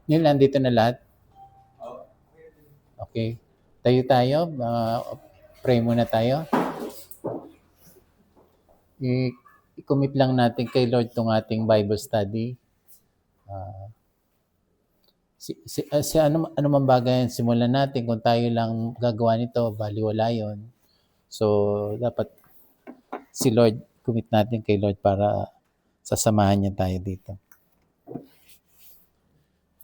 Neil, nandito na lahat? Okay. Tayo tayo. Pray muna tayo. I-commit lang natin kay Lord tong ating Bible study. Ano man bagay simulan natin, kung tayo lang gagawa nito, baliwala yun. So, dapat si Lord, commit natin kay Lord para sasamahan niya tayo dito.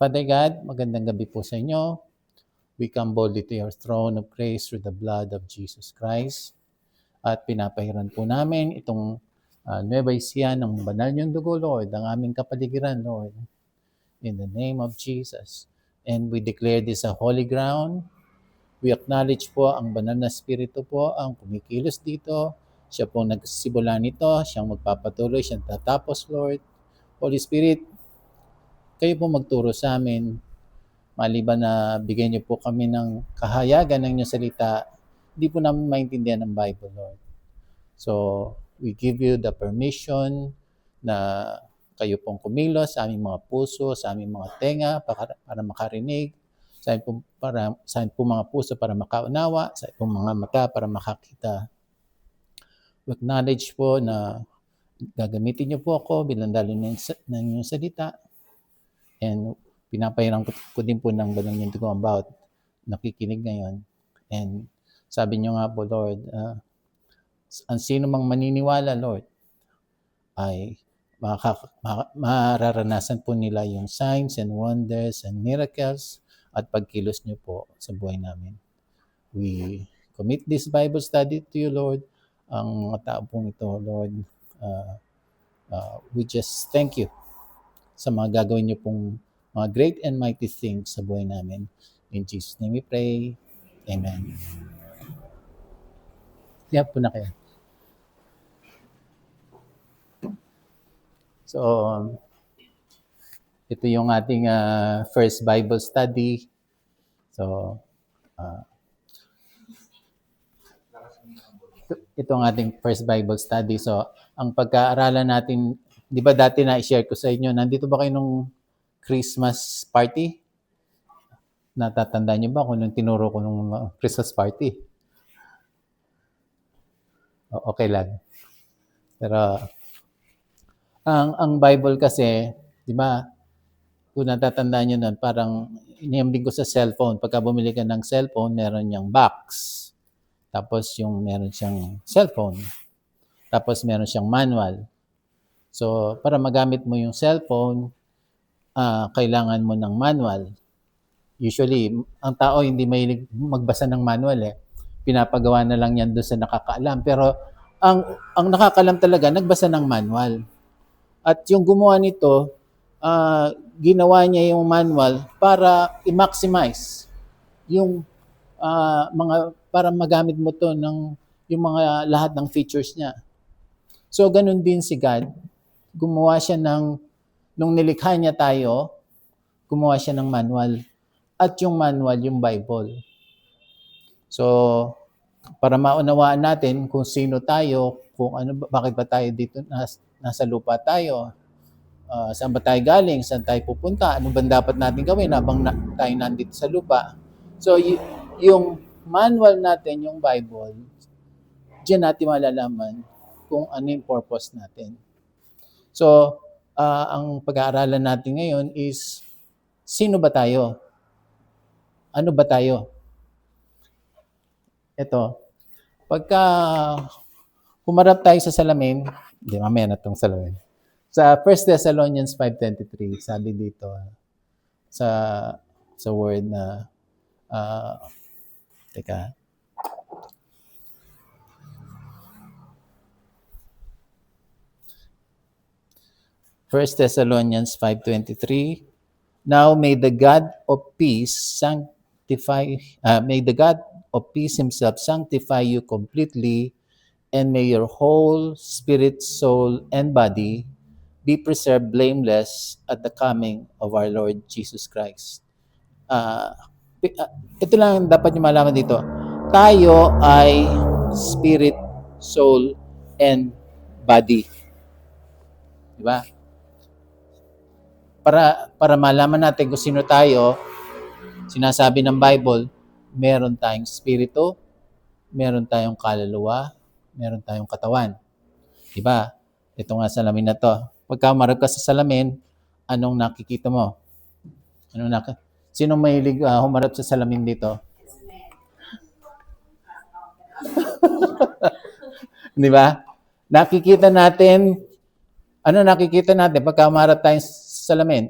Father God, magandang gabi po sa inyo. We come boldly to your throne of grace through the blood of Jesus Christ. At pinapahiran po namin itong Nueva Ecija ng banal niyong dugo, Lord, ang aming kapaligiran, Lord, in the name of Jesus. And we declare this a holy ground. We acknowledge po ang banal na spirito po ang kumikilos dito. Siya po nagsimula nito, siyang magpapatuloy, siyang tatapos, Lord. Holy Spirit, kayo po magturo sa amin. Maliban na bigyan niyo po kami ng kahayagan ng inyong salita, hindi po namin maintindihan ang Bible, Lord. So, we give you the permission na kayo pong kumilos sa aming mga puso, sa aming mga tenga para makarinig, sa aming po mga puso para makaunawa, sa aming pong mga mata para makakita. We acknowledge po na gagamitin niyo po ako bilang dalo ng inyong salita, and pinapahiram ko din po ng banal niyong dugo about nakikinig ngayon. And sabi niyo nga po, Lord, ang sino mang maniniwala, Lord, ay mararanasan po nila yung signs and wonders and miracles at pagkilos niyo po sa buhay namin. We commit this Bible study to you, Lord. Ang mga tao pong ito, Lord, we just thank you sa mga gagawin niyo pong mga great and mighty things sa buhay namin. In Jesus' name we pray. Amen. Kaya po na kayo. So, ito yung ating first Bible study. So, ito ang ating first Bible study. So, ang pagkaaralan natin, di ba dati na-share ko sa inyo, nandito ba kayo nung Christmas party? Natatandaan niyo ba kung nung tinuro ko nung Christmas party? Okay lang. Pero, ang Bible kasi, di ba, kung natatandaan niyo nun, parang inihambing ko sa cellphone. Pagka bumili ka ng cellphone, meron niyang box. Tapos meron siyang cellphone. Tapos meron siyang manual. So, para magamit mo yung cellphone, kailangan mo ng manual. Usually, ang tao hindi mahilig magbasa ng manual eh. Pinapagawa na lang yan doon sa nakakaalam. Pero ang nakakaalam talaga, nagbasa ng manual. At yung gumawa nito, ginawa niya yung manual para i-maximize yung mga, para magamit mo to ng yung mga lahat ng features niya. So, ganun din si God. Gumawa siya nung nilikha niya tayo, gumawa siya ng manual. At yung manual, yung Bible. So, para maunawaan natin kung sino tayo, kung ano, bakit ba tayo dito, nasa lupa tayo, saan ba tayo galing, saan tayo pupunta, ano ba dapat natin gawin habang tayo nandito sa lupa. So, yung manual natin, yung Bible, diyan natin malalaman kung ano yung purpose natin. So, ang pag-aaralan natin ngayon is, sino ba tayo? Ano ba tayo? Ito, pagka humarap tayo sa salamin, hindi, mamaya na itong salamin. Sa 1 Thessalonians 5:23, sabi dito, sa word na, teka, First Thessalonians 5:23. Now may the God of peace himself sanctify you completely, and may your whole spirit, soul, and body be preserved blameless at the coming of our Lord Jesus Christ. Ito lang dapat niyo malaman dito. Tayo ay spirit, soul, and body. Diba? Para malaman natin kung sino tayo, sinasabi ng Bible, meron tayong spirito, meron tayong kaluluwa, meron tayong katawan. Diba? Ito nga salamin na to. Pagka umarap ka sa salamin, anong nakikita mo? Sino mahilig humarap sa salamin dito? Di ba? Nakikita natin pagka umarap tayo sa salamin?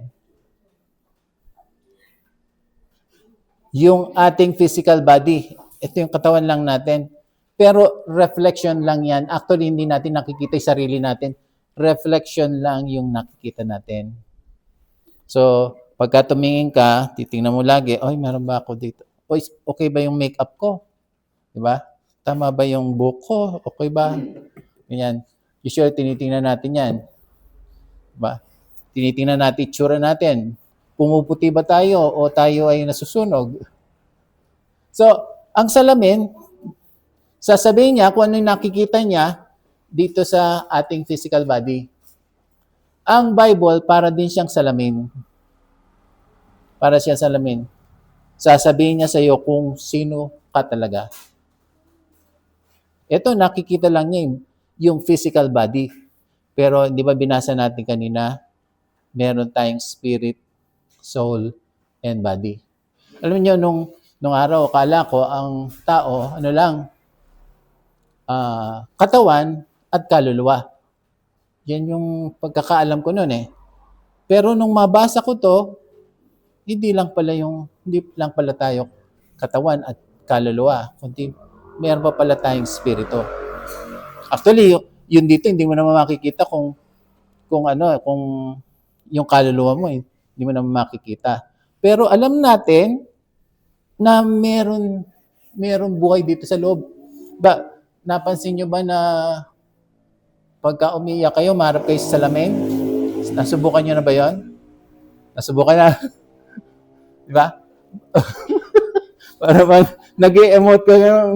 Yung ating physical body. Ito yung katawan lang natin. Pero reflection lang yan. Actually, hindi natin nakikita yung sarili natin. Reflection lang yung nakikita natin. So, pagka tumingin ka, titingnan mo lagi, oy, meron ba ako dito? Oy, okay ba yung makeup ko? Diba? Tama ba yung buhok ko? Okay ba? Ganyan. Usually, tinitingnan natin yan. Diba? Tinitingnan natin, itsura natin. Pumuputi ba tayo o tayo ay nasusunog? So, ang salamin, sasabihin niya kung ano yung nakikita niya dito sa ating physical body. Ang Bible, para din siyang salamin. Para siyang salamin. Sasabihin niya sa iyo kung sino ka talaga. Ito, nakikita lang niya yung physical body. Pero, di ba binasa natin kanina, meron tayong spirit, soul, and body. Alam niyo, nung araw, akala ko, ang tao, katawan at kaluluwa. Yan yung pagkakaalam ko noon eh. Pero nung mabasa ko to, hindi lang pala tayo katawan at kaluluwa, kundi meron pa pala tayong spirito. Actually, yun dito hindi mo naman makikita kung yung kaluluwa mo hindi mo naman makikita. Pero alam natin na meron buhay dito sa loob. Napansin nyo ba na pagka umiiyak kayo, maharap kayo sa salamin? Nasubukan nyo na ba yon? Nasubukan na? Di ba? Para ba, nag-i-emote ka,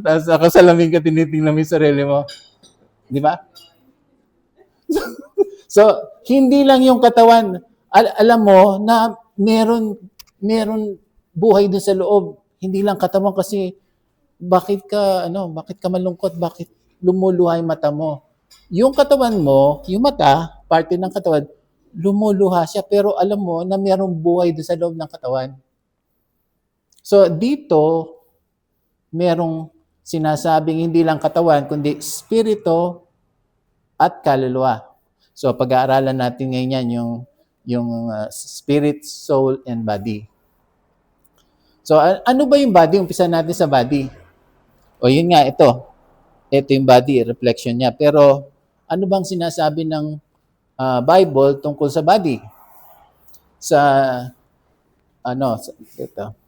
tapos ako salamin ka, tinitingnan mo yung sarili mo. Di ba? So, hindi lang yung katawan. Alam mo na meron buhay doon sa loob. Hindi lang katawan kasi bakit ka malungkot? Bakit lumuluha yung mata mo? Yung katawan mo, yung mata, parte ng katawan, lumuluha siya. Pero alam mo na mayroong buhay doon sa loob ng katawan. So dito, merong sinasabing hindi lang katawan, kundi spirito at kaluluwa. So pag-aaralan natin ngayon yan, yung spirit, soul, and body. So ano ba yung body? Umpisa natin sa body. O yun nga, ito yung body, reflection niya. Pero ano bang sinasabi ng Bible tungkol sa body? Ito.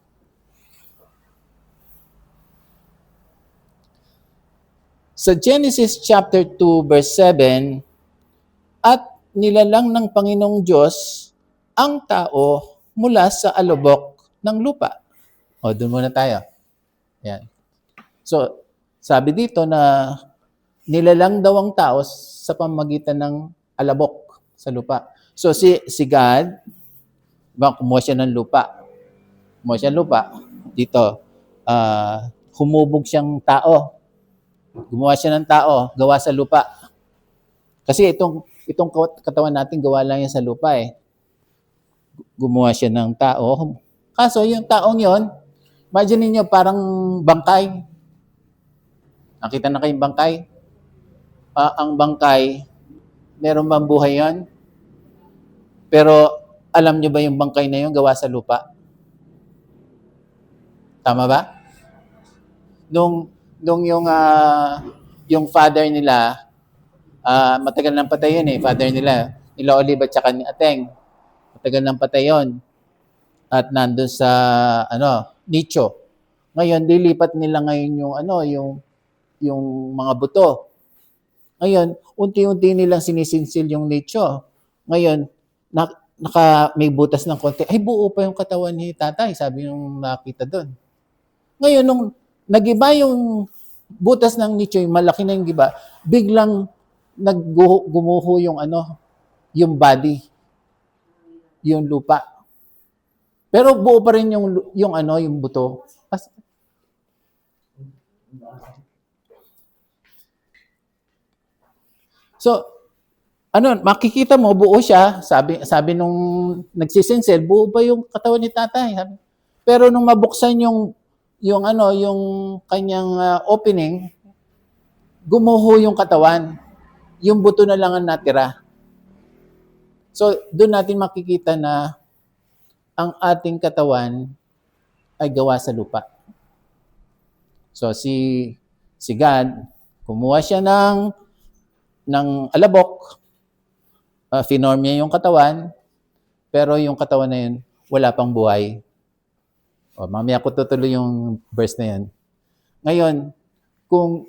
Sa Genesis chapter 2 verse 7, at nilalang ng Panginoong Diyos ang tao mula sa alubok ng lupa. O, doon muna tayo. Yan. So, sabi dito na nilalang daw ang tao sa pamamagitan ng alabok sa lupa. So, si God, kumuha siya ng lupa. Dito, humubog siyang tao. Gumawa siya ng tao, gawa sa lupa. Kasi itong katawan natin, gawa lang yan sa lupa eh. Gumawa siya ng tao. Kaso yung taong yon, imagine niyo parang bangkay. Nakita na kayong bangkay? Ang bangkay, meron bang buhay yon? Pero alam niyo ba yung bangkay na yun gawa sa lupa? Tama ba? Nung yung father nila, matagal nang patay yun eh, father nila Olive at saka ni Ateng. Matagal nang patay yun. At nandun sa, nicho. Ngayon, dilipat nila ngayon yung mga buto. Ngayon, unti-unti nilang sinisinsil yung nicho. Ngayon, may butas ng konti. Ay, buo pa yung katawan ni tatay, sabi yung nakita doon. Ngayon, nung nagiba yung butas ng nicho, yung malaki na yung giba, biglang gumuho yung body. yung lupa. Pero buo pa rin yung buto. So, makikita mo, buo siya. Sabi nung nagsisinsel, buo ba yung katawan ni tatay? Pero nung mabuksan yung kanyang opening, gumuho yung katawan. Yung buto na lang ang natira. So, doon natin makikita na ang ating katawan ay gawa sa lupa. So, si God, kumuha siya ng alabok, finorm niya yung katawan, pero yung katawan na yun, wala pang buhay. Mamaya ko tutuloy yung verse na yan. Ngayon,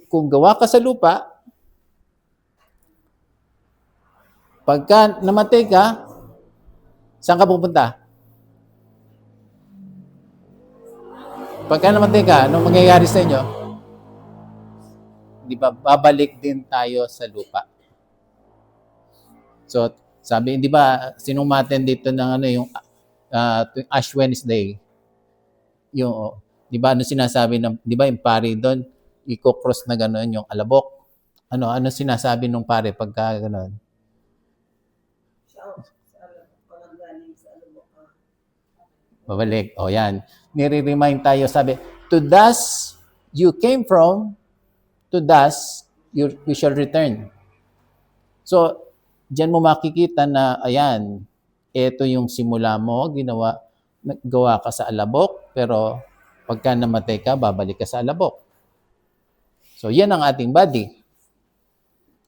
kung gawa ka sa lupa, pagka namatay ka, saan ka pupunta? Pagka namatay ka, anong mangyayari sa inyo? Di ba, babalik din tayo sa lupa. So, sabi, di ba, sinong maten dito ng yung Ash Wednesday? Yung, di ba, sinasabi ng, di ba, yung pare doon, i-cross na gano'n yung alabok. Ano sinasabi nung pare pagka gano'n? Babalik. Yan. Nire-remind tayo, sabi, to dust you came from, to dust you shall return. So, diyan mo makikita na, ayan, ito yung simula mo, gawa ka sa alabok, pero pagka namatay ka, babalik ka sa alabok. So, yan ang ating body.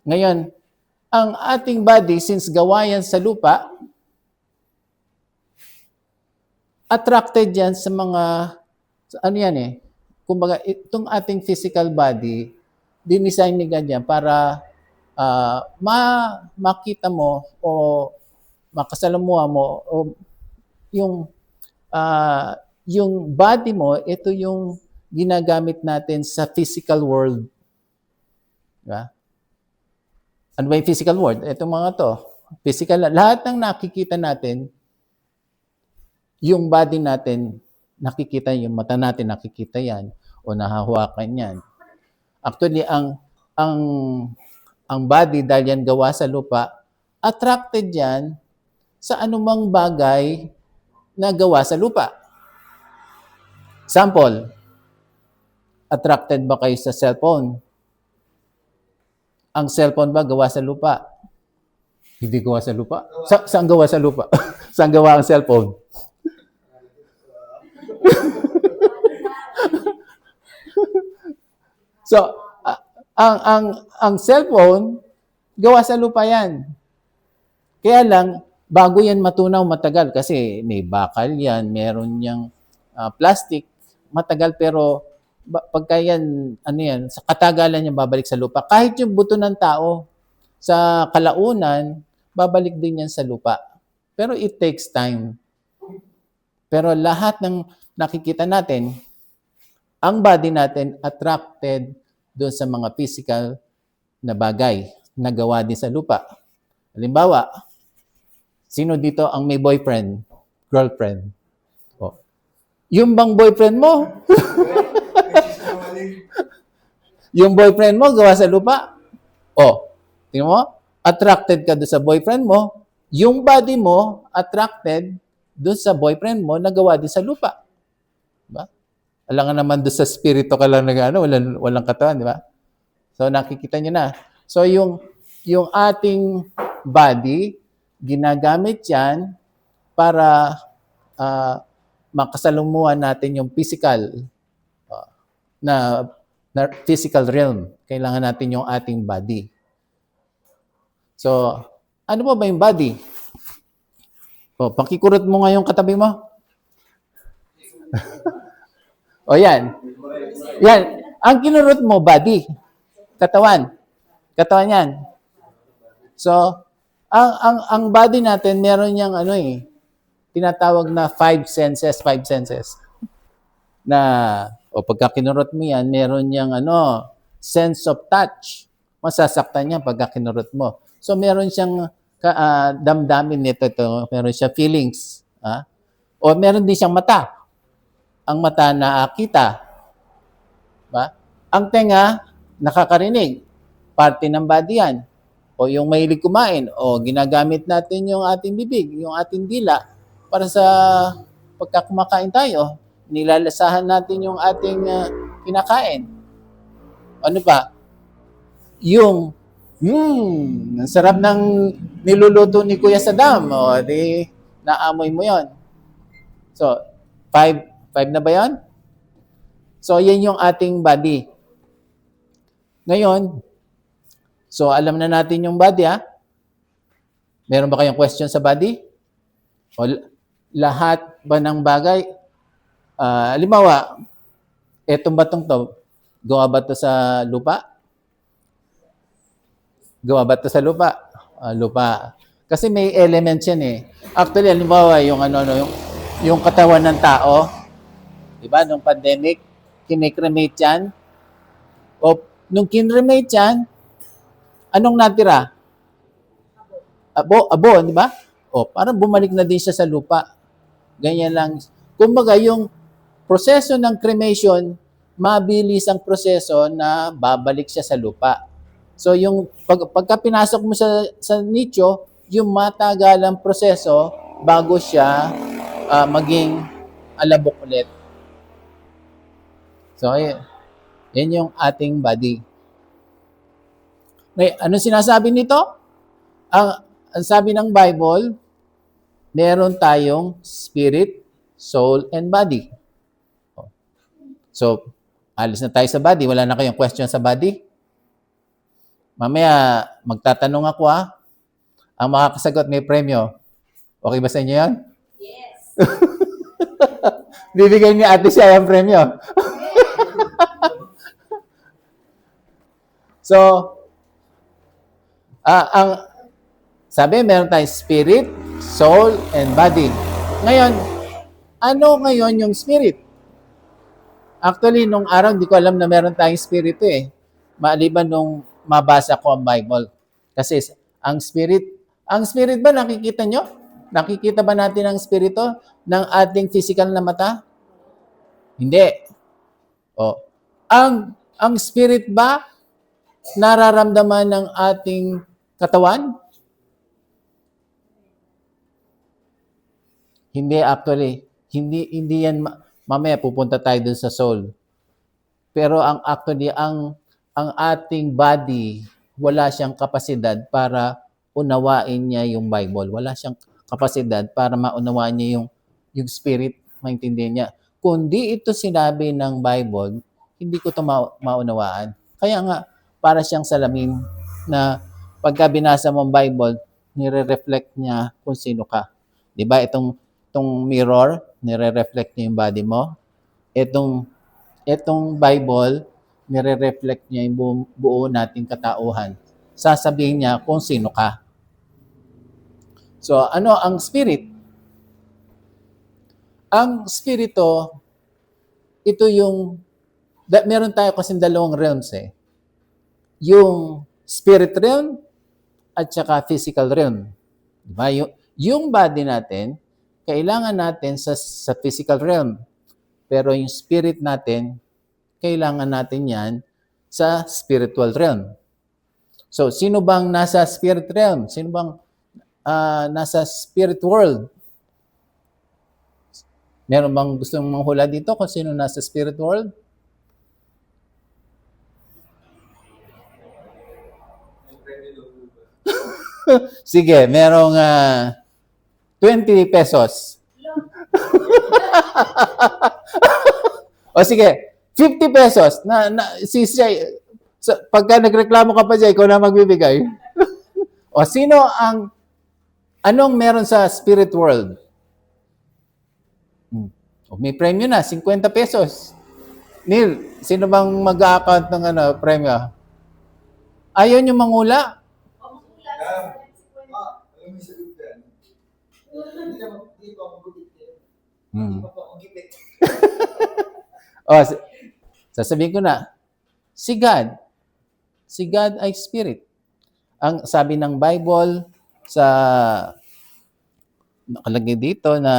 Ngayon, ang ating body, since gawa yan sa lupa, attracted yan sa mga, kumbaga, itong ating physical body, dinisign ni God yan para makita mo o makasalamuha mo o yung body mo, ito yung ginagamit natin sa physical world. Diba? Ano ba yung physical world? Itong mga to. Physical, lahat ng nakikita natin, yung body natin, nakikita, yung mata natin, nakikita yan, o nahahawakan yan. Actually, ang body, dahil yan gawa sa lupa, attracted yan sa anumang bagay na gawa sa lupa. Example, attracted ba kayo sa cellphone? Ang cellphone ba gawa sa lupa? Hindi gawa sa lupa? Saan gawa sa lupa? Saan gawa ang cellphone? So, ang cellphone, gawa sa lupa yan. Kaya lang, bago yan matunaw, matagal. Kasi may bakal yan, meron niyang plastic, matagal. Pero pagka yan, sa katagalan niya babalik sa lupa. Kahit yung buto ng tao, sa kalaunan, babalik din yan sa lupa. Pero it takes time. Pero lahat ng nakikita natin, ang body natin attracted doon sa mga physical na bagay na gawa din sa lupa. Halimbawa, sino dito ang may boyfriend, girlfriend? Yung bang boyfriend mo? Yung boyfriend mo gawa sa lupa? Tingnan mo, attracted ka doon sa boyfriend mo, yung body mo attracted doon sa boyfriend mo na gawa din sa lupa. Diba? Alangan naman doon sa spirito ka lang walang katawan, di ba? So, nakikita nyo na. So, yung ating body, ginagamit yan para makasalumuhan natin yung physical na physical realm. Kailangan natin yung ating body. So, ano ba yung body? Pakikurot mo nga yung katabi mo. Yan. Yan. Ang kinurot mo, body. Katawan. Katawan yan. So, ang body natin, meron niyang tinatawag na five senses. Na, pagka kinurot mo yan, meron niyang sense of touch. Masasaktan niya pagka kinurot mo. So, meron siyang damdamin nito to, meron siya feelings, o meron din siyang mata. Ang mata nakakita, ba? Ang tenga nakakarinig, parte ng body yan. O yung mahilig kumain, o ginagamit natin yung ating bibig, yung ating dila para sa pagkakumakain tayo. Nilalasahan natin yung ating kinakain. Ano pa? Yung ang sarap ng niluluto ni Kuya Saddam. O, di, naamoy mo yon. So, five na ba yan? So, yan yung ating body. Ngayon, so alam na natin yung body, Meron ba kayong question sa body? O, lahat ba ng bagay? Halimbawa, etong batong to, gawa ba to sa lupa? Gawa ba to sa lupa? Lupa. Kasi may elements yan eh. Actually, halimbawa, yung katawan ng tao, di ba, nung pandemic, kinikremate yan. O, nung kinremate yan, anong natira? Abo, di ba? O, parang bumalik na din siya sa lupa. Ganyan lang. Kumbaga, yung proseso ng cremation, mabilis ang proseso na babalik siya sa lupa. So, yung pagka pinasok mo sa nicho, yung matagalang proseso bago siya maging alabok ulit. So, yan yung ating body. May, anong sinasabi nito? Ang sabi ng Bible, meron tayong spirit, soul, and body. So, alis na tayo sa body. Wala na kayong question sa body? Mamaya, magtatanong ako Ang makakasagot may premyo. Okay ba sa inyo yan? Yes. Bibigay ni Ate siya yung premyo. So, sabi, meron tayong spirit, soul, and body. Ngayon, ano ngayon yung spirit? Actually, nung araw, hindi ko alam na meron tayong spirito eh. Maliban nung mabasa ko ang Bible. Kasi ang spirit ba nakikita nyo? Nakikita ba natin ang spirito ng ating physical na mata? Hindi. O, ang spirit ba nararamdaman ng ating katawan? Hindi actually. Hindi yan mamaya pupunta tayo dun sa soul. Pero ang ating body, wala siyang kapasidad para unawain niya yung Bible. Wala siyang kapasidad para maunawaan niya yung spirit, maintindihan niya. Kundi ito sinabi ng Bible, hindi ko ito maunawaan. Kaya nga, para siyang salamin na pagka binasa mo ang Bible, nire-reflect niya kung sino ka. Di ba? Itong mirror, nire-reflect niya yung body mo. Itong Bible, nire-reflect niya yung buo nating katauhan. Sasabihin niya kung sino ka. So, ano ang spirit? Ang spirito, ito meron tayo kasing dalawang realms eh. Yung spirit realm at saka physical realm. Diba? Yung body natin, kailangan natin sa physical realm. Pero yung spirit natin, kailangan natin yan sa spiritual realm. So, sino bang nasa spirit realm? Sino bang nasa spirit world? Meron bang gustong manghula dito kung sino nasa spirit world? Sige, merong 20 pesos. O sige, 50 pesos. Pagka nagreklamo ka pa dyan, ikaw na magbibigay. O anong meron sa spirit world? May premyo na, 50 pesos. Neil, sino bang mag-a-account ng premyo? Ayaw nyo mangula? Sasabihin ko na, si God ay spirit. Ang sabi ng Bible, sa nakalagay dito na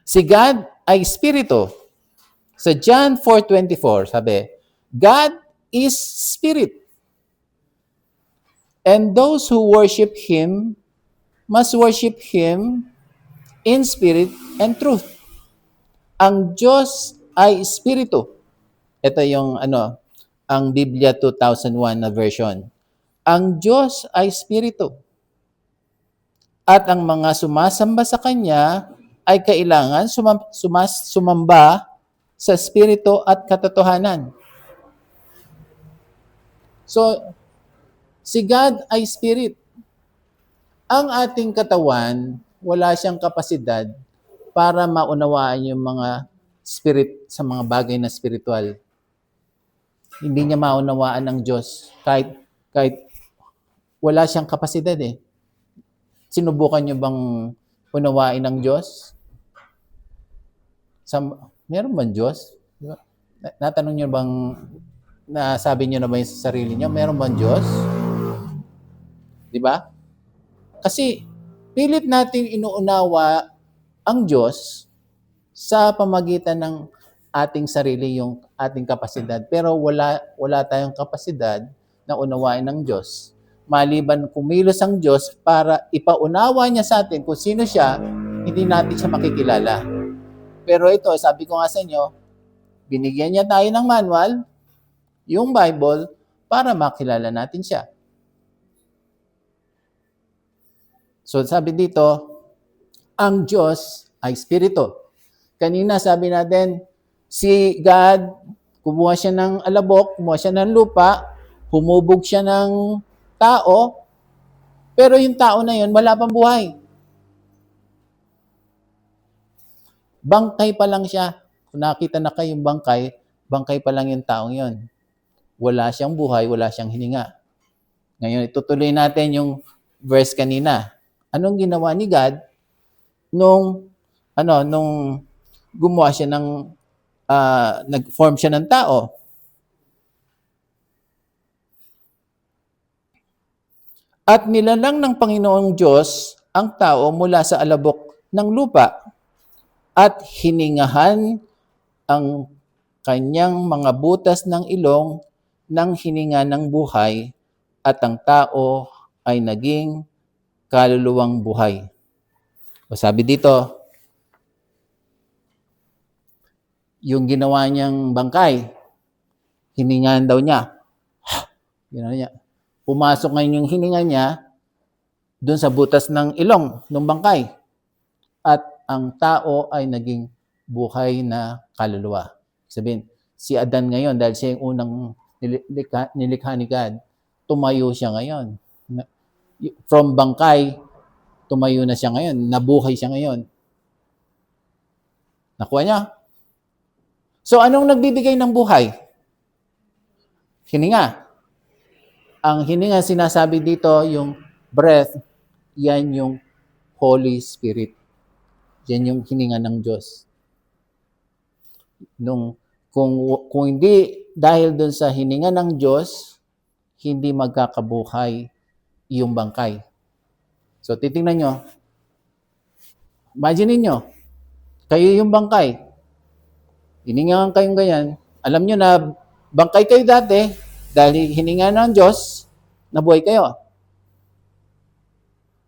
si God ay Espiritu. Sa John 4:24, sabi, God is Spirit. And those who worship Him must worship Him in spirit and truth. Ang Diyos ay Espiritu. Ito yung ang Biblia 2001 na version. Ang Diyos ay Espiritu. At ang mga sumasamba sa Kanya ay kailangan sumamba sa Espiritu at katotohanan. So, si God ay Spirit. Ang ating katawan, wala siyang kapasidad para maunawaan yung mga spirit sa mga bagay na spiritual. Hindi niya maunawaan ng Diyos kahit wala siyang kapasidad eh. Sinubukan niyo bang unawain ng Diyos? Meron bang Diyos? Di ba? Natanong niyo bang, nasabi niyo na ba yung sa sarili niyo, meron bang Diyos? Di ba? Kasi pilit natin inuunawa ang Diyos sa pamagitan ng ating sarili, yung ating kapasidad. Pero wala tayong kapasidad na unawain ng Diyos. Maliban kumilos ang Diyos para ipaunawa niya sa atin kung sino siya, hindi natin siya makikilala. Pero ito, sabi ko nga sa inyo, binigyan niya tayo ng manual, yung Bible, para makilala natin siya. So sabi dito, ang Diyos ay Espiritu. Kanina sabi natin, si God, kumuha siya ng alabok, kumuha siya ng lupa, humubog siya ng tao, pero yung tao na yun, wala pang buhay. Bangkay pa lang siya. Kung nakita na kayong bangkay pa lang yung taong yun. Wala siyang buhay, wala siyang hininga. Ngayon, itutuloy natin yung verse kanina. Anong ginawa ni God nung gumawa siya ng nag-form siya ng tao? At nilalang ng Panginoong Diyos ang tao mula sa alabok ng lupa at hiningahan ang kanyang mga butas ng ilong ng hininga ng buhay at ang tao ay naging kaluluwang buhay. O sabi dito, yung ginawa niyang bangkay, hiningahan daw niya. Ginawa niya. Pumasok ngayon yung hininga niya doon sa butas ng ilong ng bangkay. At ang tao ay naging buhay na kaluluwa. Sabihin, si Adan ngayon, dahil siya yung unang nilikha ni God, tumayo siya ngayon. From bangkay, tumayo na siya ngayon. Nabuhay siya ngayon. Nakuha niya? So, anong nagbibigay ng buhay? Hininga. Ang hininga sinasabi dito, yung breath, yan yung Holy Spirit. Yan yung hininga ng Diyos. Kung hindi dahil dun sa hininga ng Diyos, hindi magkakabuhay yung bangkay. So, titingnan nyo. Imagine niyo, kayo yung bangkay. Hininga kayong ganyan. Alam nyo na bangkay kayo dati dahil hininga ng Diyos, nabuhay kayo.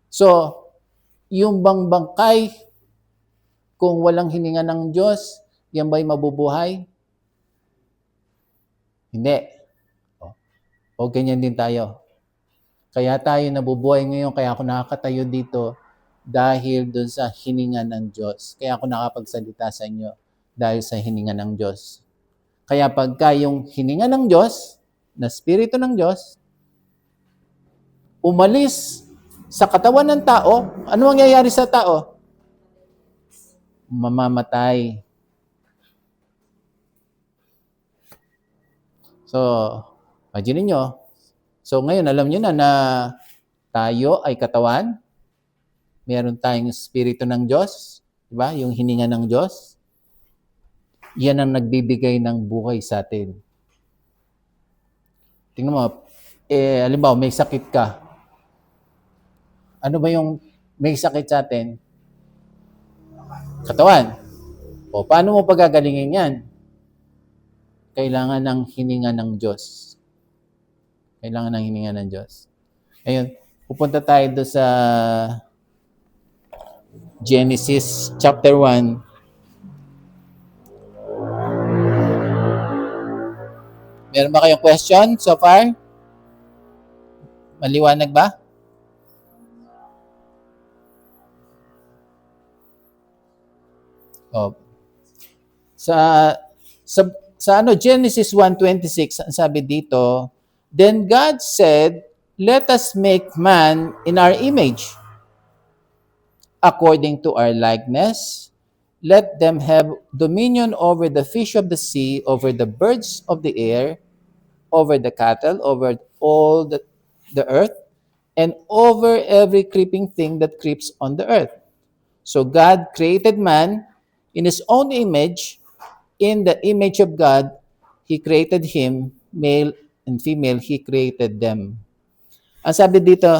So, yung bangkay, kung walang hininga ng Diyos, yan ba'y mabubuhay? Hindi. O ganyan din tayo. Kaya tayo nabubuhay ngayon, kaya ako nakakatayo dito dahil dun sa hininga ng Diyos. Kaya ako nakapagsalita sa inyo dahil sa hininga ng Diyos. Kaya pagka yung hininga ng Diyos, na Espiritu ng Diyos, umalis sa katawan ng tao, ano mangyayari sa tao? Mamamatay. So, imagine nyo. So, ngayon, alam nyo na tayo ay katawan. Meron tayong Espiritu ng Diyos. Diba? Yung hininga ng Diyos. Yan ang nagbibigay ng buhay sa atin. Tingnan mo, halimbawa, may sakit ka. Ano ba yung may sakit sa atin? Katawan. O, paano mo pagagalingin yan? Kailangan ng hininga ng Diyos. Kailangan ng hininga ng Diyos. Ayun, pupunta tayo doon sa Genesis chapter 1. Meron ba kayong question so far? Maliwanag ba? Oh. Sa Genesis 1:26, ang sabi dito, then God said, let us make man in our image, according to our likeness. Let them have dominion over the fish of the sea, over the birds of the air, over the cattle, over all the earth, and over every creeping thing that creeps on the earth. So God created man in His own image. In the image of God, He created him, male and female, He created them. Ang sabi dito,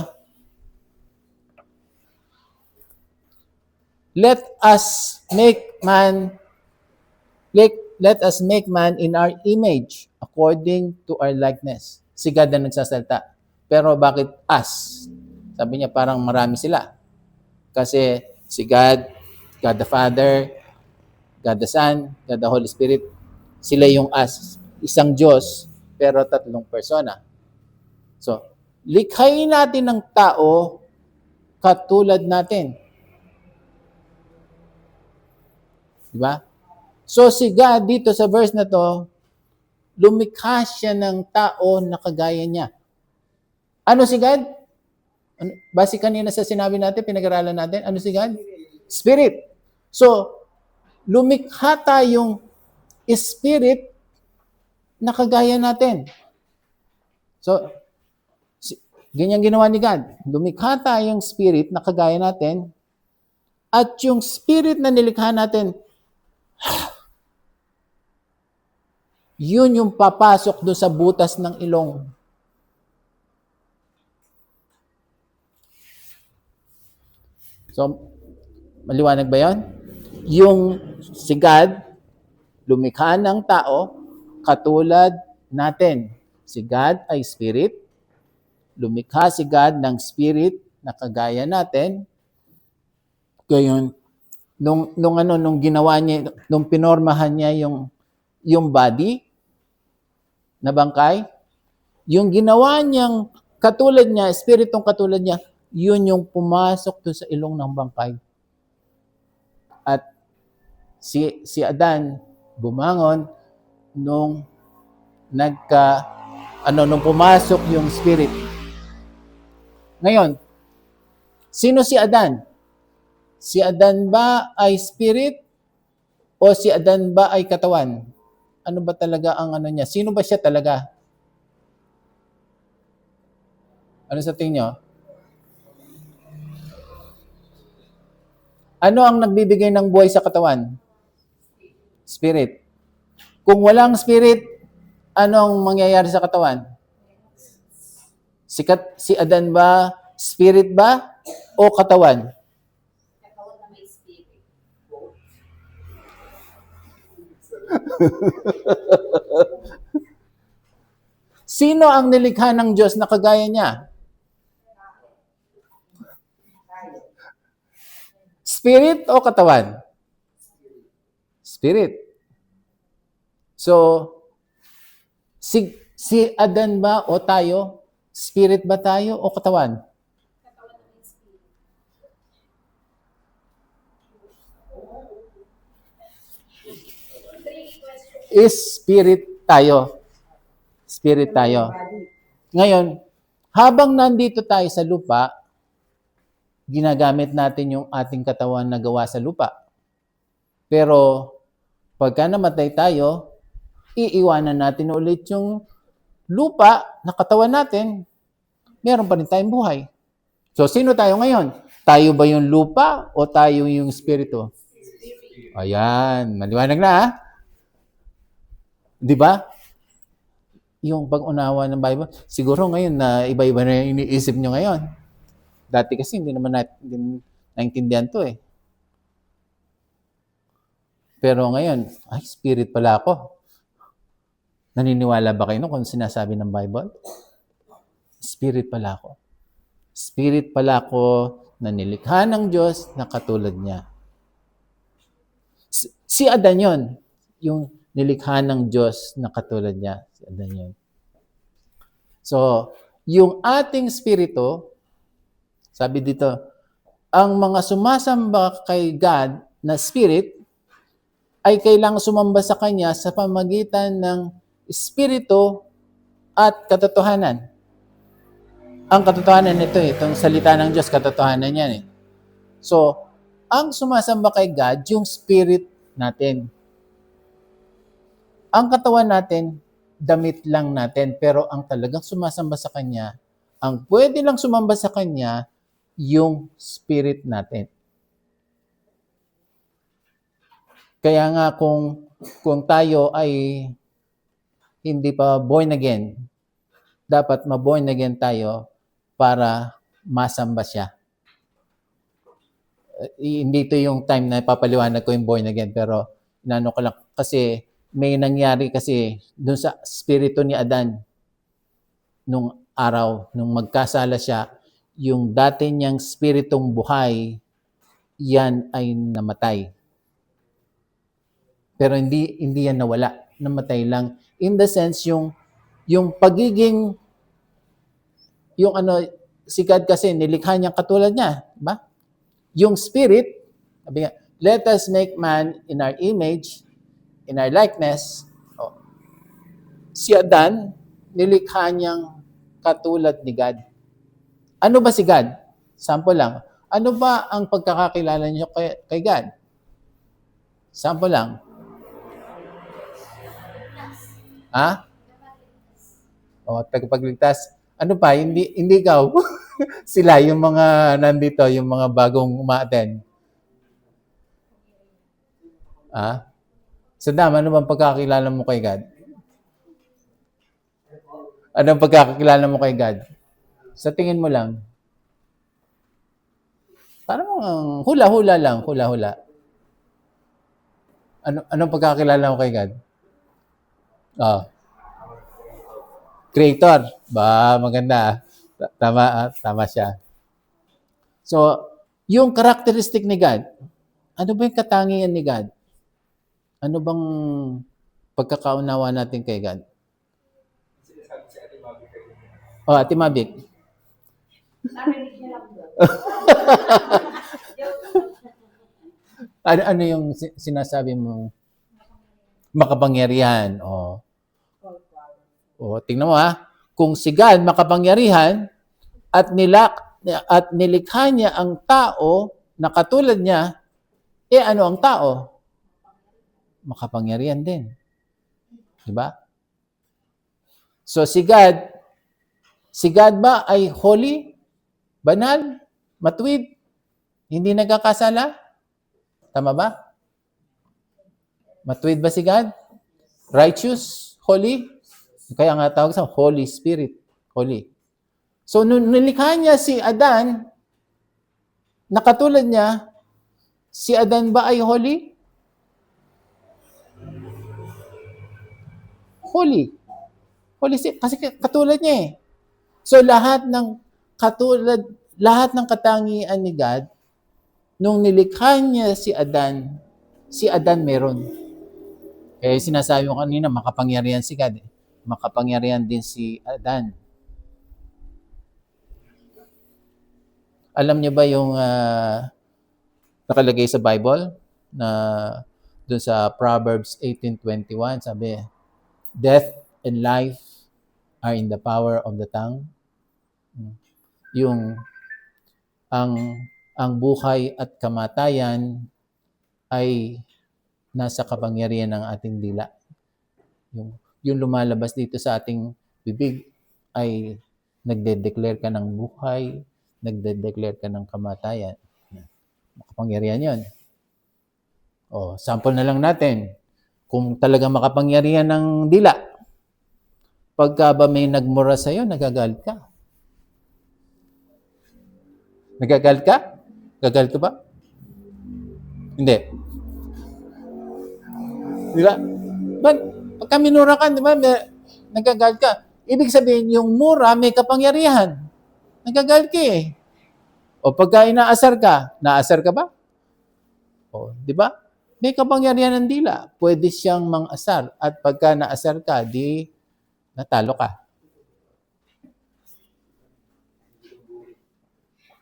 let us make man in our image according to our likeness. Si God na nagsasalita. Pero bakit us? Sabi niya parang marami sila. Kasi si God, God the Father, God the Son, God the Holy Spirit, sila yung us. Isang Diyos, pero tatlong persona. So, likhain natin ng tao katulad natin. Diba? So, si God dito sa verse na to, lumikha siya ng tao na kagaya niya. Ano si God? Base kanina sa sinabi natin, pinag-aralan natin, ano si God? Spirit. So, lumikha tayong spirit na kagaya natin. So, ganyan ginawa ni God. Lumikha tayong spirit na kagaya natin, at yung spirit na nilikha natin, yun yung papasok doon sa butas ng ilong. So, maliwanag ba yun? Yung si God, lumikha ng tao, katulad natin. Si God ay spirit. Lumikha si God ng spirit na kagaya natin. Gayon, nung ginawa niya, nung pinormahan niya yung body na bangkay, yung ginawa niyang katulad niya, spiritong katulad niya, yun yung pumasok doon sa ilong ng bangkay. At si Adan bumangon nung nung pumasok yung spirit. Ngayon, sino si Adan? Si Adan ba ay spirit o si Adan ba ay katawan? Ano ba talaga ang ano niya? Sino ba siya talaga? Ano sa tingin niyo? Ano ang nagbibigay ng buhay sa katawan? Spirit. Kung walang spirit, anong mangyayari sa katawan? Si Adan ba, spirit ba o katawan? Katawan na may spirit. Sino ang nilikha ng Diyos na kagaya niya? Spirit o katawan? Spirit. So, si Adan ba o tayo? Spirit ba tayo o katawan? Katawan na may spirit. Spirit tayo. Spirit tayo. Ngayon, habang nandito tayo sa lupa, ginagamit natin yung ating katawan na gawa sa lupa. Pero, pagka namatay tayo, iiwanan natin ulit yung lupa na katawan natin, meron pa rin tayong buhay. So, sino tayo ngayon? Tayo ba yung lupa o tayo yung espiritu? Ayan, maliwanag na ha? Di ba? yung pag-unawa ng Bible. Siguro ngayon na iba-iba na yung iniisip nyo ngayon. Dati kasi hindi naman natin naintindihan to eh. Pero ngayon, ay, spirit pala ako. Naniniwala ba kayo kung sinasabi ng Bible? Spirit pala ako. Spirit pala ako na nilikha ng Diyos na katulad niya. Si Adan yun. Yung nilikha ng Diyos na katulad niya. Si Adan yun. So, yung ating spirito, sabi dito, ang mga sumasamba kay God na spirit ay kailangang sumamba sa Kanya sa pamagitan ng espiritu at katotohanan. Ang katotohanan nito itong salita ng Diyos, katotohanan yan eh. So, ang sumasamba kay God, yung spirit natin. Ang katawan natin, damit lang natin. Pero ang talagang sumasamba sa Kanya, ang pwede lang sumamba sa Kanya, yung spirit natin. Kaya nga kung tayo ay hindi pa born again, dapat ma-born again tayo para masamba siya. Hindi ito yung time na papaliwanag ko yung born again, pero inano ko lang kasi may nangyari kasi dun sa spirito ni Adan nung araw, nung magkasala siya, yung dati niyang spiritong buhay, yan ay namatay. Pero hindi yan nawala, namatay lang. In the sense, yung pagiging, yung si God kasi nilikha niyang katulad niya, ba? Yung spirit, sabi nga, let us make man in our image, in our likeness. Oh. Si Adan, nilikha niyang katulad ni God. Ano ba si God? Sample lang. Ano ba ang pagkakakilala niyo kay God? Sample lang. Ha? O, tagapagligtas. Ano pa? Hindi ikaw. Sila, yung mga nandito, yung mga bagong umaattend. Ha? Saddam, ano bang pagkakakilala mo kay God? Anong pagkakakilala mo kay God? Sa tingin mo lang. Parang hula-hula lang, hula-hula. Anong pagkakakilala mo kay God? Creator. Ba, maganda. Tama siya. So, yung characteristic ni God, ano ba yung katangian ni God? Ano bang pagkakaunawa natin kay God? Ate Mabik. Narinig niya lang doon. Ano yung sinasabi mo? Makapangyarihan. Tingnan mo kung si God makapangyarihan at nilikha niya ang tao na katulad niya, ano ang tao? Makapangyarihan din. Diba? So si God ba ay holy, banal, matuwid, hindi nagkakasala? Tama ba? Matuwid ba si God? Righteous? Holy? Kaya nga tawag sa Holy Spirit. Holy. So, nung nilikha niya si Adan, nakatulad niya, si Adan ba ay holy? Holy. Holy kasi katulad niya eh. So, lahat ng katangian ni God, nung nilikha niya si Adan meron. Sinasabi mo kanina, makapangyarihan si God. Makapangyarihan din si Adan. Alam niyo ba yung nakalagay sa Bible na dun sa Proverbs 18:21, sabi, death and life are in the power of the tongue. Yung ang buhay at kamatayan ay nasa kapangyarihan ng ating dila. Yung lumalabas dito sa ating bibig ay nagde-declare ka ng buhay, nagde-declare ka ng kamatayan. Makapangyarihan yun. Sample na lang natin. Kung talagang makapangyarihan ng dila, Pagka ba may nagmura sa'yo, nagagalit ka? Nagagalit ka? Gagalit ka ba? Hindi. Di ba? But, pagka minura ka, di ba, nagagalit ka. Ibig sabihin, yung mura may kapangyarihan. Nagagalit ka eh. O pagka inaasar ka ba? O, di ba? May kapangyarihan ng dila. Pwede siyang mang-asar. At pagka naasar ka, di natalo ka.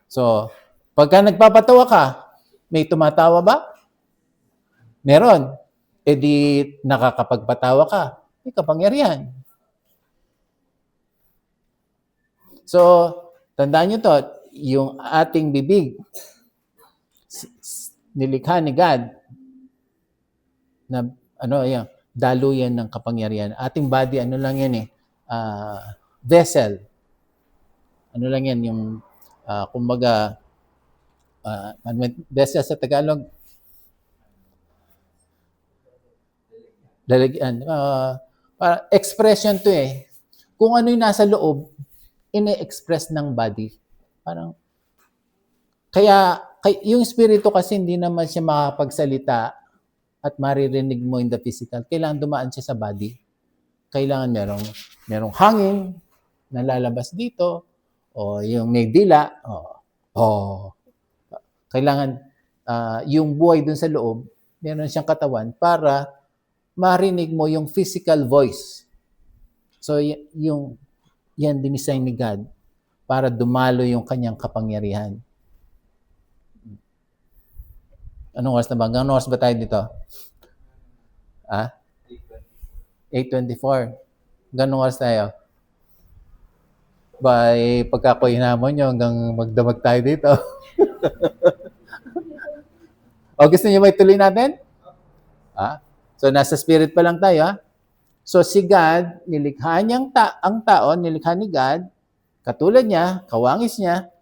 So, pagka nagpapatawa ka, may tumatawa ba? Meron. E di nakakapagpatawa ka. May kapangyarihan. So, tandaan nyo to, yung ating bibig, nilikha ni God, na yan, daluyan ng kapangyarihan. Ating body, ano lang yan eh, vessel. Ano lang yan, yung, kumbaga, vessel sa Tagalog, lalagyan, expression to eh. Kung ano yung nasa loob, ine-express ng body. Parang, kaya yung spirito kasi hindi naman siya makapagsalita at maririnig mo in the physical. Kailangan dumaan siya sa body. Kailangan merong hangin na lalabas dito, o yung may dila, kailangan yung buhay dun sa loob, meron siyang katawan para marinig mo yung physical voice. So, yan dinisign ni God para dumalo yung kanyang kapangyarihan. Anong oras na ba? Anong oras ba tayo dito? 8:24. Ganong oras tayo? By pagka ko hinamon nyo hanggang magdamag tayo dito. O gusto nyo may tuloy natin? So nasa spirit pa lang tayo. So si God, nilikha niyang ang tao, nilikha ni God, katulad niya, kawangis niya,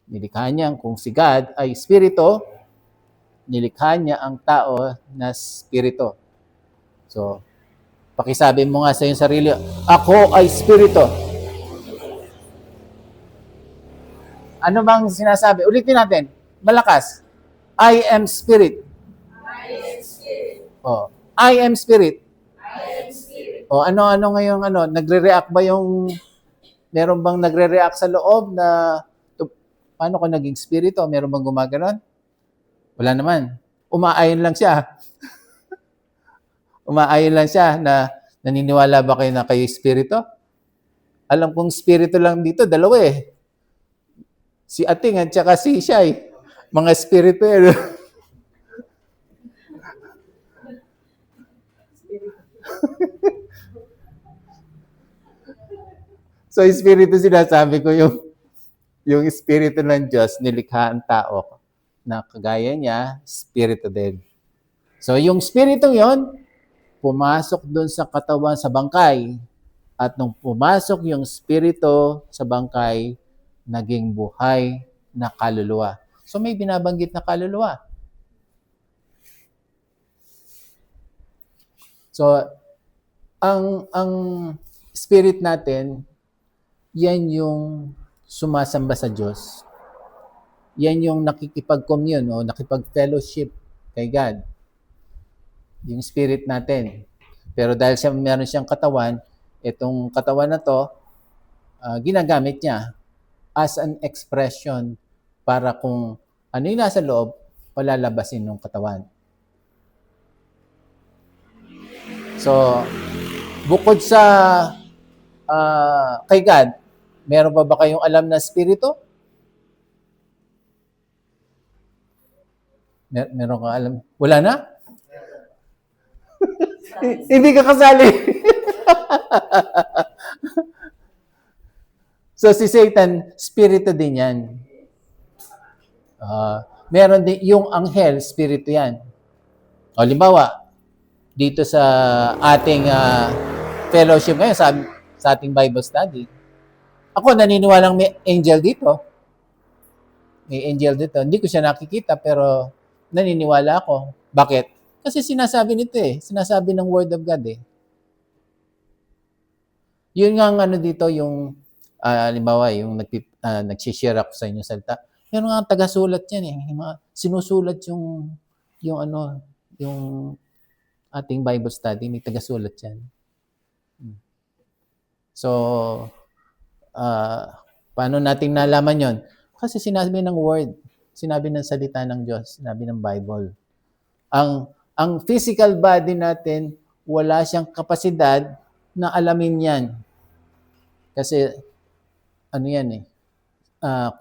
nilikha niya kung si God ay spirito, nilikha niya ang tao na spirito. So, pakisabi mo nga sa iyong sarili, ako ay spirito. Ano bang sinasabi? Ulitin natin. Malakas. I am spirit. I am spirit. I am spirit. I am spirit. Ano ngayong nagre-react ba yung, meron bang nagre-react sa loob na, paano ko naging spirito? Meron bang gumaganon? Wala naman. Umaayon lang siya. Umaayon lang siya na naniniwala ba kayo na kayo spirito? Alam kong spirito lang dito, dalawa eh. Si Ating at saka si Shai. Mga spirito eh. So, espiritu sinasabi ko yung espiritu ng Diyos, nilikha ang tao na kagaya niya, espiritu din. So, yung espiritu yon pumasok doon sa katawan sa bangkay. At nung pumasok yung espiritu sa bangkay, naging buhay na kaluluwa. So, may binabanggit na kaluluwa. So, ang spirit natin, yan yung sumasamba sa Diyos. Yan yung nakikipag-commune o nakipag-fellowship kay God. Yung spirit natin. Pero dahil meron siyang katawan, itong katawan na to, ginagamit niya as an expression para kung ano yung nasa loob, palalabasin ng katawan. So, bukod sa kay God, meron pa ba kayong alam na spirito? Meron kang alam? Wala na? Hindi ka kasali. So si Satan, spirito din yan. Meron din, yung anghel, spirito yan. O, limbawa, dito sa ating fellowship ngayon, sa ating Bible study, ako naniniwalang may angel dito. May angel dito. Hindi ko siya nakikita, pero naniniwala ako. Bakit? Kasi sinasabi nito eh. Sinasabi ng Word of God eh. Yun nga ang ano dito, yung, halimbawa, yung nagsishare ako sa inyo salita. Meron nga taga-sulat yan eh. Yung mga, sinusulat yung ano, yung ating Bible study, may taga-sulat yan. So, paano natin nalaman yon? Kasi sinabi ng word, sinabi ng salita ng Diyos, sinabi ng Bible. Ang physical body natin, wala siyang kapasidad na alamin yan. Kasi, ano yan eh,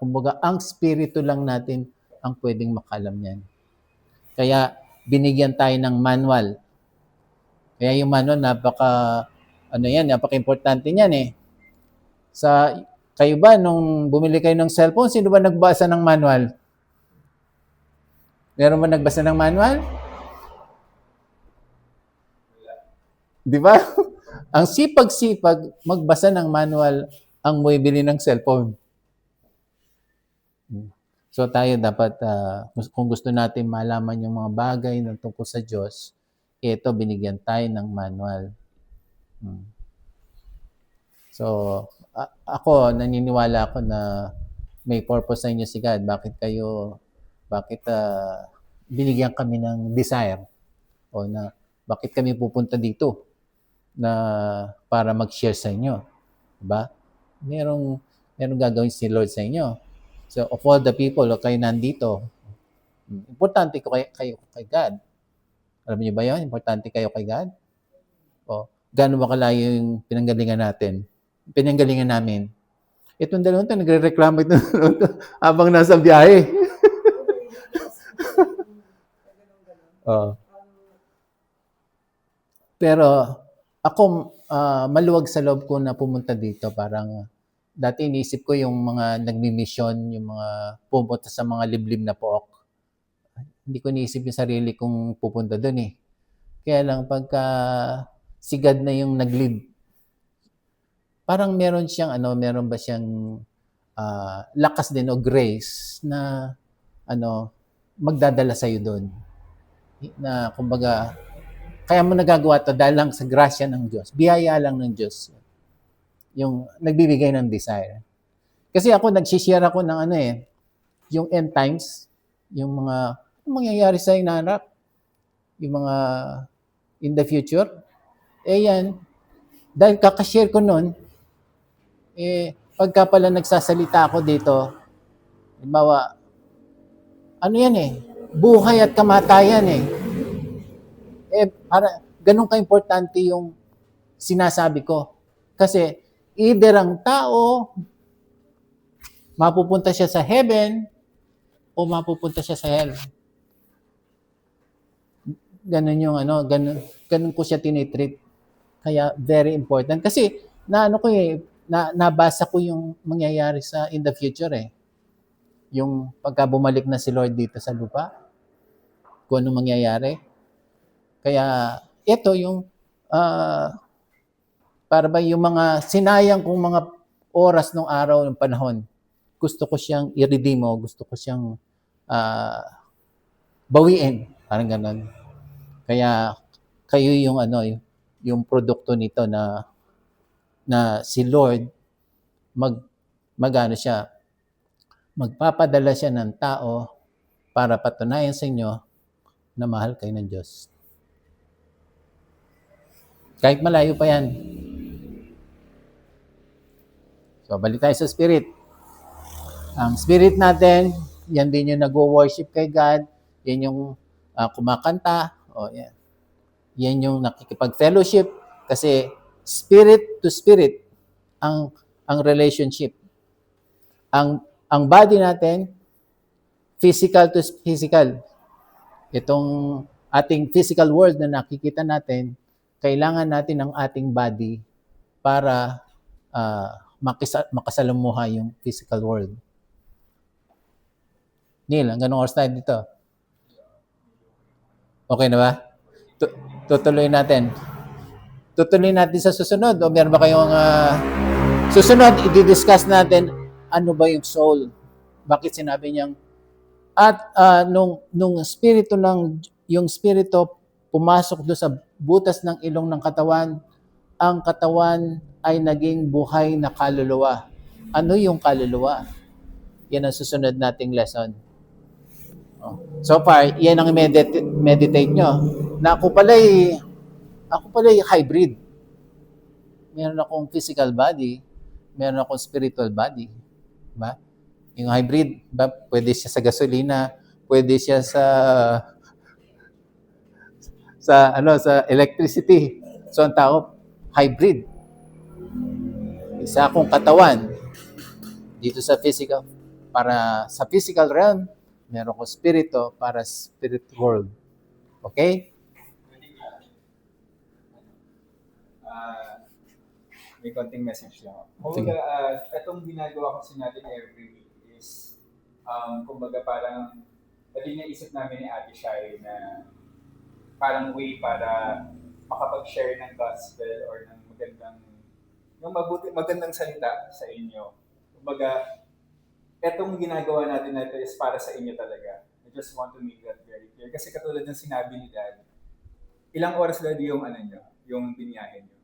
kumbaga, ang spirito lang natin ang pwedeng makalam yan. Kaya, binigyan tayo ng manual. Kaya yung manual, napaka-importante niyan eh. Kayo ba, nung bumili kayo ng cellphone, sino ba nagbasa ng manual? Meron ba nagbasa ng manual? Di ba? Ang sipag-sipag magbasa ng manual ang bumibili ng cellphone. So tayo dapat, kung gusto natin malaman yung mga bagay na tungkol sa Diyos, ito, binigyan tayo ng manual. So, ako, naniniwala ako na may purpose sa inyo si God. Bakit binigyan kami ng desire? O na, bakit kami pupunta dito na para mag-share sa inyo? Diba? Merong gagawin si Lord sa inyo. So, of all the people, kayo nandito, importante kayo kay God. Alam niyo ba yun? Importante kayo kay God? O, gaano ba kalayo yung pinanggalingan namin? Itong dalawang ito, nagre-reklamo ito habang nasa biyahe. Pero ako, maluwag sa loob ko na pumunta dito. Parang dati iniisip ko yung mga nagmi-mission, yung mga pumunta sa mga liblib na pook. Hindi ko iniisip yung sarili kong pupunta doon eh. Kaya lang pagka sigad na yung nag-lead, parang meron ba siyang lakas din o grace na magdadala sa'yo doon. Na kumbaga, kaya mo nagagawa to dahil lang sa grasya ng Diyos. Biyaya lang ng Diyos. Yung nagbibigay ng desire. Kasi ako, nagsishare ako ng yung end times, yung mga mangyayari sa hinaharap, yung mga in the future. Yan, dahil kakashare ko nun, pagka pala nagsasalita ako dito, halimbawa, buhay at kamatayan ganun ka-importante yung sinasabi ko. Kasi, either ang tao, mapupunta siya sa heaven, o mapupunta siya sa hell. Ganun yung ganun ko siya tinitreat. Kaya, very important. Kasi, nabasa ko yung mangyayari in the future Yung pagka bumalik na si Lord dito sa lupa, kung anong mangyayari. Kaya, ito yung, para ba yung mga sinayang kong mga oras ng araw ng panahon, gusto ko siyang i-redeem o gusto ko siyang bawiin. Parang ganun. Kaya, kayo yung yung produkto nito na si Lord magpapadala siya ng tao para patunayan sa inyo na mahal kayo ng Diyos. Kahit malayo pa yan. So, balik tayo sa spirit. Ang spirit natin, yan din yung nag-worship kay God, yan yung kumakanta, yan yung nakikipag-fellowship, kasi spirit to spirit ang relationship. Ang body natin, physical to physical. Itong ating physical world na nakikita natin, kailangan natin ang ating body para makasalamuha yung physical world. Neil, hanggang oras tayo dito. Okay na ba? Tutuloy natin. Tutuloy natin sa susunod. O meron ba kayong susunod, i-discuss natin ano ba yung soul. Bakit sinabi niyang nung spirito yung spirito pumasok doon sa butas ng ilong ng katawan, ang katawan ay naging buhay na kaluluwa. Ano yung kaluluwa? Yan ang susunod nating lesson. Oh. So far, yan ang meditate nyo. Na ako pala'y hybrid. Meron akong physical body, meron akong spiritual body. Diba? Yung hybrid, pwede siya sa gasolina, pwede siya sa electricity. So ang tao, hybrid. Isa akong katawan dito sa physical, para sa physical realm, meron akong spirito para spirit world. Okay? May konting message lang ako. Sige. Kumbaga, itong ginagawa kasi natin every week is, kumbaga parang, pati naisip namin ni Ate Shai na parang way para makapag-share ng gospel or ng magandang salita sa inyo. Kumbaga, etong ginagawa natin na ito is para sa inyo talaga. I just want to make that very clear. Kasi katulad ng sinabi ni Dad, ilang oras lang yung yung binyahe nyo?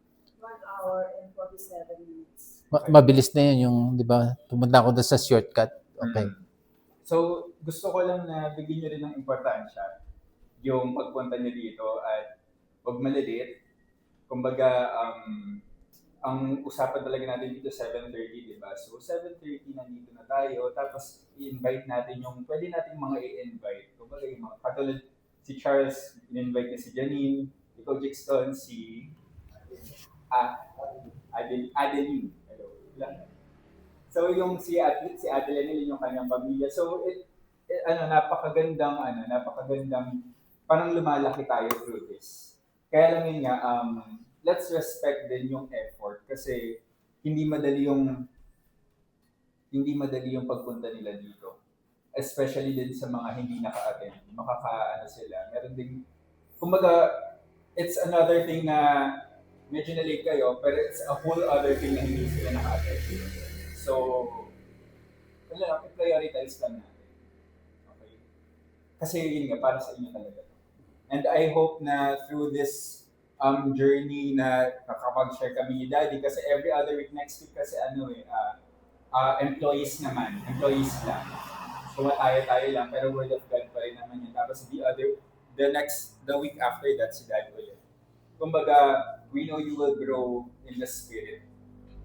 1 hour and 47 minutes. Mabilis na yan yung, di ba, pumunta ako doon sa shortcut. Okay. So, gusto ko lang na bigyan nyo rin ng importansya yung pagpunta nyo dito at huwag maliliit. Kumbaga, ang usapan talaga natin dito 7:30, di ba? So, 7:30 nandito na tayo. Tapos, i-invite natin pwede natin mga i-invite. Kumbaga, yung mga katulad si Charles, in-invite niya si Janine, ikaw, Jixton, si Adeline. Hello. So yung si Adeline yung kanyang pamilya. So napakagandang parang lumalaki tayo through this. Kaya lang yun nga, let's respect din yung effort kasi hindi madali yung pagpunta nila dito. Especially din sa mga hindi naka-attend. Sila. Meron din, kumbaga, it's another thing na medyo na late kayo, pero it's a whole other thing na hindi sila naka-attend. So, i-prioritize lang natin. Okay? Kasi yun nga, para sa inyo talaga. And I hope na through this journey na nakapag-share kami ni Daddy, kasi every other week, next week kasi employees lang. So, tayo lang, pero word of God pa rin naman yun. Tapos the week after that, si Daddy ulit. Kumbaga, we know you will grow in the Spirit.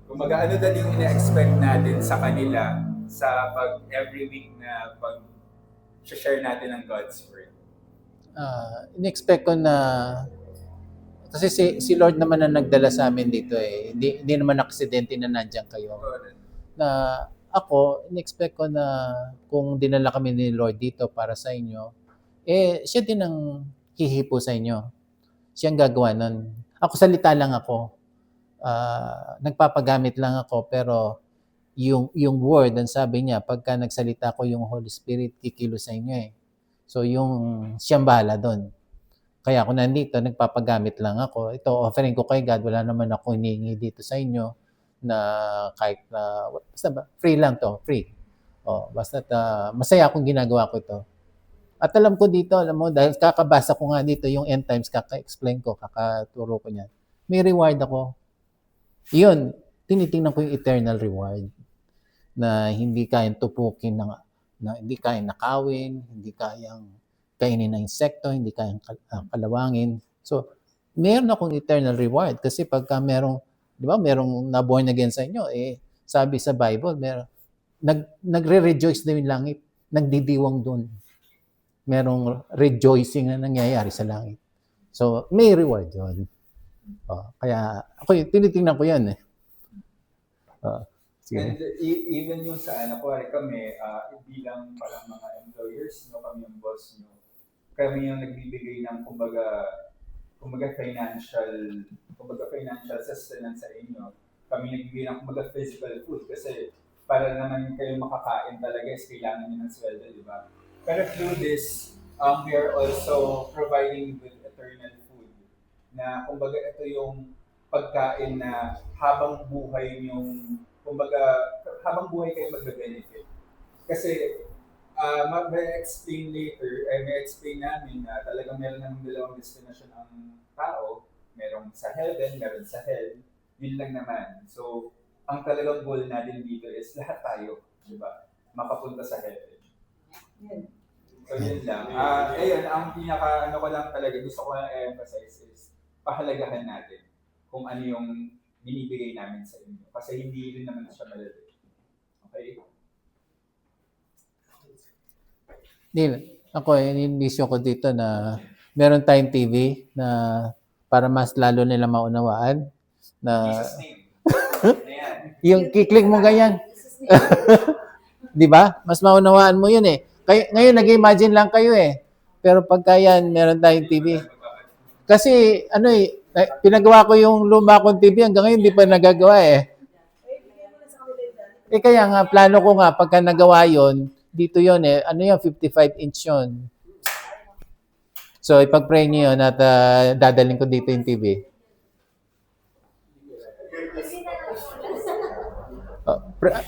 Kumbaga, ano din yung ina-expect natin sa kanila sa every week na pag-share natin ng God's Word? In-expect ko na, kasi si Lord naman na nagdala sa amin dito eh. Hindi naman aksidente na nandiyan kayo. Na ako, in-expect ko na kung dinala kami ni Lord dito para sa inyo, siya din ang hihipo sa inyo. Siyang gagawa nun. Ako salita lang ako. Nagpapagamit lang ako, pero yung word, ang sabi niya, pagka nagsalita ko, yung Holy Spirit kikilos sa inyo eh. So yung siyang bahala doon. Kaya ako nandito, nagpapagamit lang ako. Ito, offering ko kay God, wala naman ako hinihingi dito sa inyo na kahit na, basta ba, free lang to, free. Basta masaya akong ginagawa ko ito. At alam ko dito, dahil kakabasa ko nga dito yung end times, kaka-explain ko, kakaturo ko niyan. May reward ako. Yun, tinitingnan ko yung eternal reward na hindi kayang tupukin, na hindi kayang nakawin, hindi kayang kainin ng insekto, hindi kayang kalawangin. So, meron akong eternal reward kasi pagka merong na-born again sa inyo, sabi sa Bible, nagre-rejoice na yung langit, nagdidiwang doon. Merong rejoicing na nangyayari sa langit. So, may reward yun. Kaya, ako tinitingnan ko yan eh. And even yung sa kami, bilang parang mga employers, kami yung boss nyo, kami yung nagbibigay ng kumbaga financial sustenance sa inyo. Kami nagbibigay ng physical food kasi para naman kayo makakain talaga is kailangan nyo ng sweldo, di ba? Pero through this, we are also providing with eternal food na kumbaga ito yung pagkain na habang buhay kayo magbe-benefit. Kasi may explain namin na talagang meron ng dalawang destination ang tao. Merong sa heaven, meron sa hell. Yun lang naman. So, ang talagang goal natin dito is lahat tayo, di ba? Makapunta sa heaven. Yun. So, yun lang. Ayun, ang pinaka, ano ko lang talaga, gusto ko lang emphasize is, pahalagahan natin kung ano yung binibigay namin sa inyo. Kasi hindi rin naman siya malaki. Okay? Neil, ako, mission ko dito na meron tayong TV na para mas lalo nila maunawaan na Jesus name. Ayan. yung kiklik mo ganyan. Di ba? Mas maunawaan mo yun eh. Ngayon, nag-imagine lang kayo eh. Pero pagka yan, meron tayong TV. Kasi, pinagawa ko yung luma kong TV, hanggang ngayon hindi pa nagagawa eh. Bigyan mo na sa kanila yung dati. Eh kaya nga, plano ko nga, pagka nagawa yon dito yon eh. Ano yun, 55 inch yun. So, ipag-pray niyo yun at dadalhin ko dito yung TV.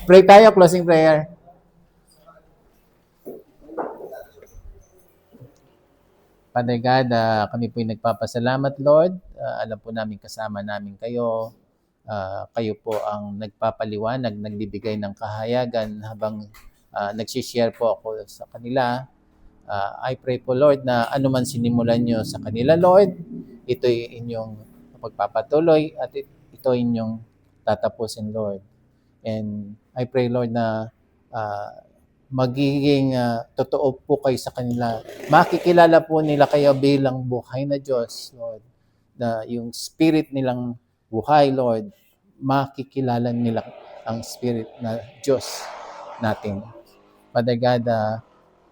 Pray tayo, closing prayer. Father God, kami po yung nagpapasalamat, Lord. Alam po namin kasama namin kayo. Kayo po ang nagpapaliwanag, nagbibigay ng kahayagan habang nagsishare po ako sa kanila. I pray po, Lord, na ano man sinimulan nyo sa kanila, Lord, ito'y inyong pagpapatuloy at ito inyong tatapusin, Lord. And I pray, Lord, na magiging totoo po kayo sa kanila. Makikilala po nila kayo bilang buhay na Diyos, Lord. Na yung spirit nilang buhay, Lord, makikilala nila ang spirit na Diyos natin. Father God,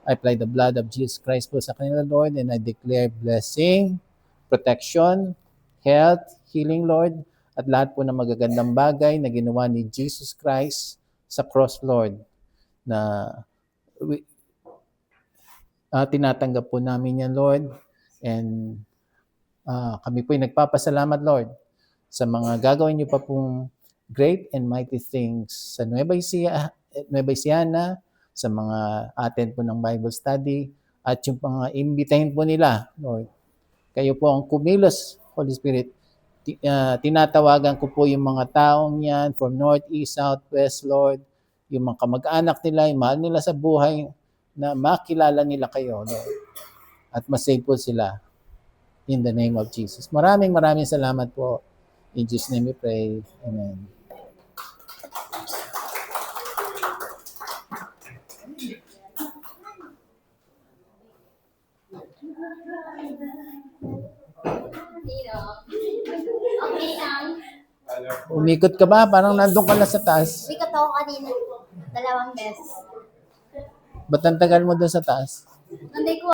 I apply the blood of Jesus Christ po sa kanila, Lord, and I declare blessing, protection, health, healing, Lord, at lahat po ng magagandang bagay na ginawa ni Jesus Christ sa cross, Lord, na tinatanggap po namin yan, Lord. And kami po ay nagpapasalamat, Lord, sa mga gagawin niyo pa pong great and mighty things sa Nueva Ecija, sa mga atin po ng Bible study, at yung mga imbitahin po nila, Lord. Kayo po ang kumilos, Holy Spirit. Tinatawagan ko po yung mga taong yan from north, east, south, west, Lord. Yung mga kamag-anak nila, yung mahal nila sa buhay, na makilala nila kayo, Lord. At masave po sila in the name of Jesus. Maraming salamat po. In Jesus' name we pray. Amen. Okay lang. Umikot ka ba? Parang nandun ka na sa taas. Sikat ako kanina. 2 beses. Ba't ang tagal mo doon sa taas? Nanday ko